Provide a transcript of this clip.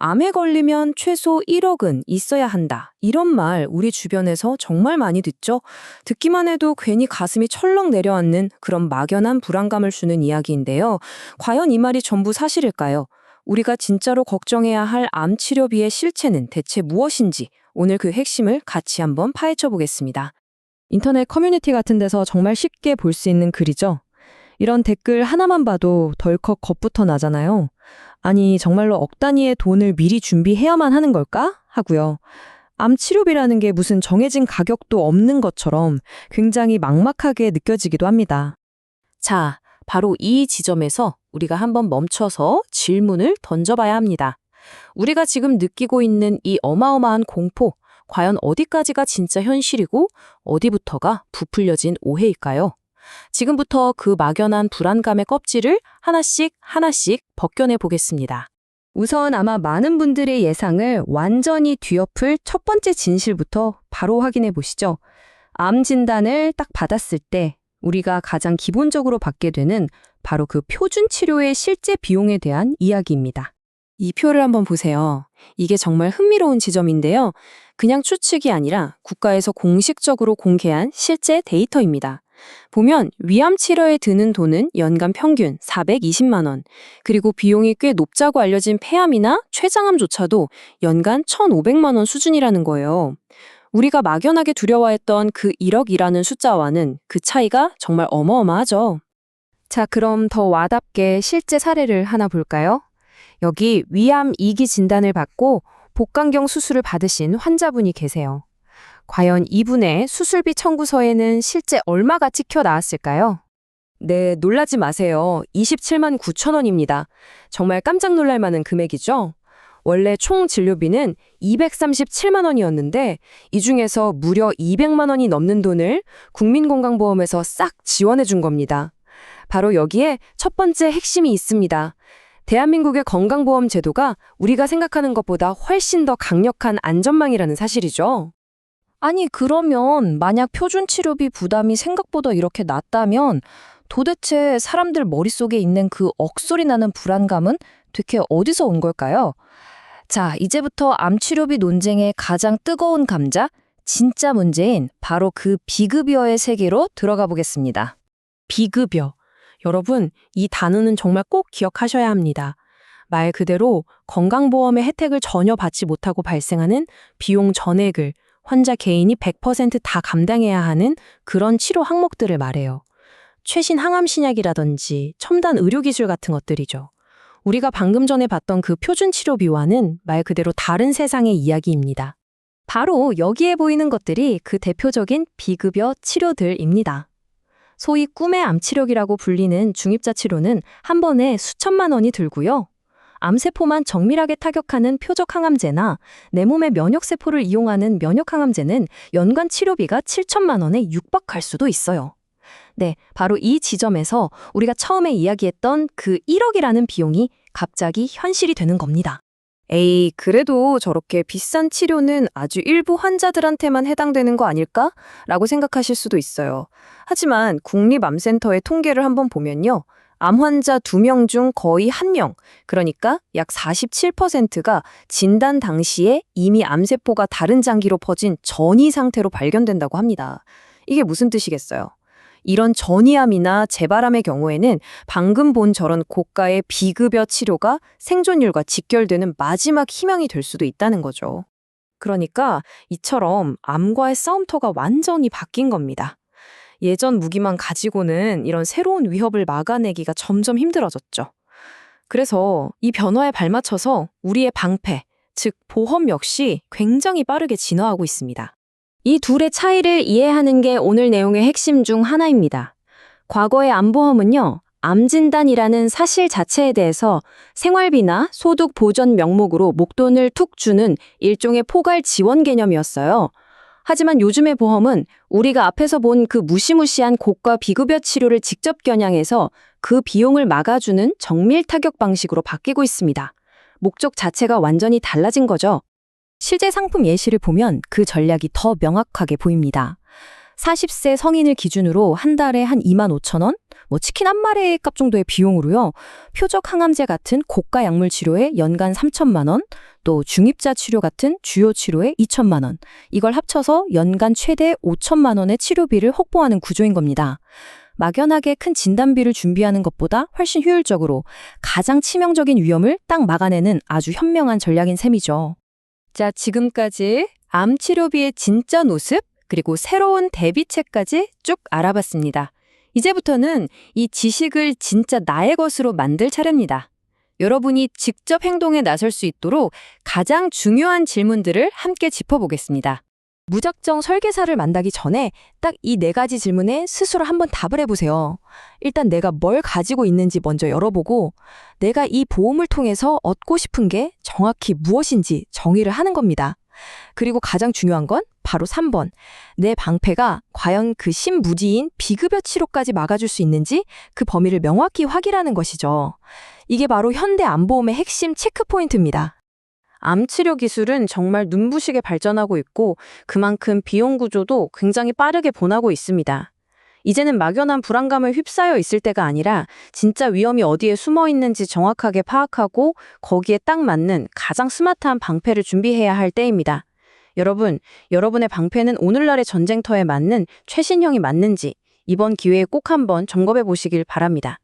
암에 걸리면 최소 1억은 있어야 한다. 이런 말 우리 주변에서 정말 많이 듣죠? 듣기만 해도 괜히 가슴이 철렁 내려앉는 그런 막연한 불안감을 주는 이야기인데요. 과연 이 말이 전부 사실일까요? 우리가 진짜로 걱정해야 할 암 치료비의 실체는 대체 무엇인지 오늘 그 핵심을 같이 한번 파헤쳐 보겠습니다. 인터넷 커뮤니티 같은 데서 정말 쉽게 볼 수 있는 글이죠. 이런 댓글 하나만 봐도 덜컥 겁부터 나잖아요. 아니, 정말로 억 단위의 돈을 미리 준비해야만 하는 걸까? 하고요. 암 치료비라는 게 무슨 정해진 가격도 없는 것처럼 굉장히 막막하게 느껴지기도 합니다. 자, 바로 이 지점에서 우리가 한번 멈춰서 질문을 던져봐야 합니다. 우리가 지금 느끼고 있는 이 어마어마한 공포, 과연 어디까지가 진짜 현실이고 어디부터가 부풀려진 오해일까요? 지금부터 그 막연한 불안감의 껍질을 하나씩 벗겨내 보겠습니다. 우선 아마 많은 분들의 예상을 완전히 뒤엎을 첫 번째 진실부터 바로 확인해 보시죠. 암 진단을 딱 받았을 때 우리가 가장 기본적으로 받게 되는 바로 그 표준 치료의 실제 비용에 대한 이야기입니다. 이 표를 한번 보세요. 이게 정말 흥미로운 지점인데요. 그냥 추측이 아니라 국가에서 공식적으로 공개한 실제 데이터입니다. 보면 위암 치료에 드는 돈은 연간 평균 420만 원, 그리고 비용이 꽤 높다고 알려진 폐암이나 췌장암조차도 연간 1,500만 원 수준이라는 거예요. 우리가 막연하게 두려워했던 그 1억이라는 숫자와는 그 차이가 정말 어마어마하죠. 자, 그럼 더 와닿게 실제 사례를 하나 볼까요? 여기 위암 2기 진단을 받고 복강경 수술을 받으신 환자분이 계세요. 과연 이분의 수술비 청구서에는 실제 얼마가 찍혀 나왔을까요? 네, 놀라지 마세요. 27만 9천 원입니다. 정말 깜짝 놀랄 만한 금액이죠? 원래 총 진료비는 237만 원이었는데 이 중에서 무려 200만 원이 넘는 돈을 국민건강보험에서 싹 지원해 준 겁니다. 바로 여기에 첫 번째 핵심이 있습니다. 대한민국의 건강보험 제도가 우리가 생각하는 것보다 훨씬 더 강력한 안전망이라는 사실이죠. 아니, 그러면 만약 표준 치료비 부담이 생각보다 이렇게 낮다면 도대체 사람들 머릿속에 있는 그 억소리 나는 불안감은 대체 어디서 온 걸까요? 자, 이제부터 암 치료비 논쟁의 가장 뜨거운 감자, 진짜 문제인 바로 그 비급여의 세계로 들어가 보겠습니다. 비급여. 여러분, 이 단어는 정말 꼭 기억하셔야 합니다. 말 그대로 건강보험의 혜택을 전혀 받지 못하고 발생하는 비용 전액을 환자 개인이 100% 감당해야 하는 그런 치료 항목들을 말해요. 최신 항암 신약이라든지 첨단 의료기술 같은 것들이죠. 우리가 방금 전에 봤던 그 표준 치료비와는 말 그대로 다른 세상의 이야기입니다. 바로 여기에 보이는 것들이 그 대표적인 비급여 치료들입니다. 소위 꿈의 암치료기라고 불리는 중입자 치료는 한 번에 수천만 원이 들고요. 암세포만 정밀하게 타격하는 표적 항암제나 내 몸의 면역세포를 이용하는 면역항암제는 연간 치료비가 7천만 원에 육박할 수도 있어요. 네, 바로 이 지점에서 우리가 처음에 이야기했던 그 1억이라는 비용이 갑자기 현실이 되는 겁니다. 에이, 그래도 저렇게 비싼 치료는 아주 일부 환자들한테만 해당되는 거 아닐까? 라고 생각하실 수도 있어요. 하지만 국립암센터의 통계를 한번 보면요. 암 환자 2명 중 거의 1명, 그러니까 약 47%가 진단 당시에 이미 암세포가 다른 장기로 퍼진 전이 상태로 발견된다고 합니다. 이게 무슨 뜻이겠어요? 이런 전이암이나 재발암의 경우에는 방금 본 저런 고가의 비급여 치료가 생존율과 직결되는 마지막 희망이 될 수도 있다는 거죠. 그러니까 이처럼 암과의 싸움터가 완전히 바뀐 겁니다. 예전 무기만 가지고는 이런 새로운 위협을 막아내기가 점점 힘들어졌죠. 그래서 이 변화에 발맞춰서 우리의 방패, 즉 보험 역시 굉장히 빠르게 진화하고 있습니다. 이 둘의 차이를 이해하는 게 오늘 내용의 핵심 중 하나입니다. 과거의 암보험은요, 암진단이라는 사실 자체에 대해서 생활비나 소득 보전 명목으로 목돈을 툭 주는 일종의 포괄 지원 개념이었어요. 하지만 요즘의 보험은 우리가 앞에서 본 그 무시무시한 고가 비급여 치료를 직접 겨냥해서 그 비용을 막아주는 정밀 타격 방식으로 바뀌고 있습니다. 목적 자체가 완전히 달라진 거죠. 실제 상품 예시를 보면 그 전략이 더 명확하게 보입니다. 40세 성인을 기준으로 한 달에 한 2만 5천 원? 치킨 한 마리의 값 정도의 비용으로요. 표적 항암제 같은 고가 약물 치료에 연간 3천만 원, 또 중입자 치료 같은 주요 치료에 2천만 원. 이걸 합쳐서 연간 최대 5천만 원의 치료비를 확보하는 구조인 겁니다. 막연하게 큰 진단비를 준비하는 것보다 훨씬 효율적으로 가장 치명적인 위험을 딱 막아내는 아주 현명한 전략인 셈이죠. 자, 지금까지 암 치료비의 진짜 노습, 그리고 새로운 대비책까지 쭉 알아봤습니다. 이제부터는 이 지식을 진짜 나의 것으로 만들 차례입니다. 여러분이 직접 행동에 나설 수 있도록 가장 중요한 질문들을 함께 짚어보겠습니다. 무작정 설계사를 만나기 전에 딱 이 4가지 질문에 스스로 한번 답을 해보세요. 일단 내가 뭘 가지고 있는지 먼저 열어보고 내가 이 보험을 통해서 얻고 싶은 게 정확히 무엇인지 정의를 하는 겁니다. 그리고 가장 중요한 건 바로 3번. 내 방패가 과연 그 신무지인 비급여 치료까지 막아줄 수 있는지 그 범위를 명확히 확인하는 것이죠. 이게 바로 현대 암보험의 핵심 체크포인트입니다. 암 치료 기술은 정말 눈부시게 발전하고 있고 그만큼 비용 구조도 굉장히 빠르게 변하고 있습니다. 이제는 막연한 불안감을 휩싸여 있을 때가 아니라 진짜 위험이 어디에 숨어 있는지 정확하게 파악하고 거기에 딱 맞는 가장 스마트한 방패를 준비해야 할 때입니다. 여러분, 여러분의 방패는 오늘날의 전쟁터에 맞는 최신형이 맞는지 이번 기회에 꼭 한번 점검해 보시길 바랍니다.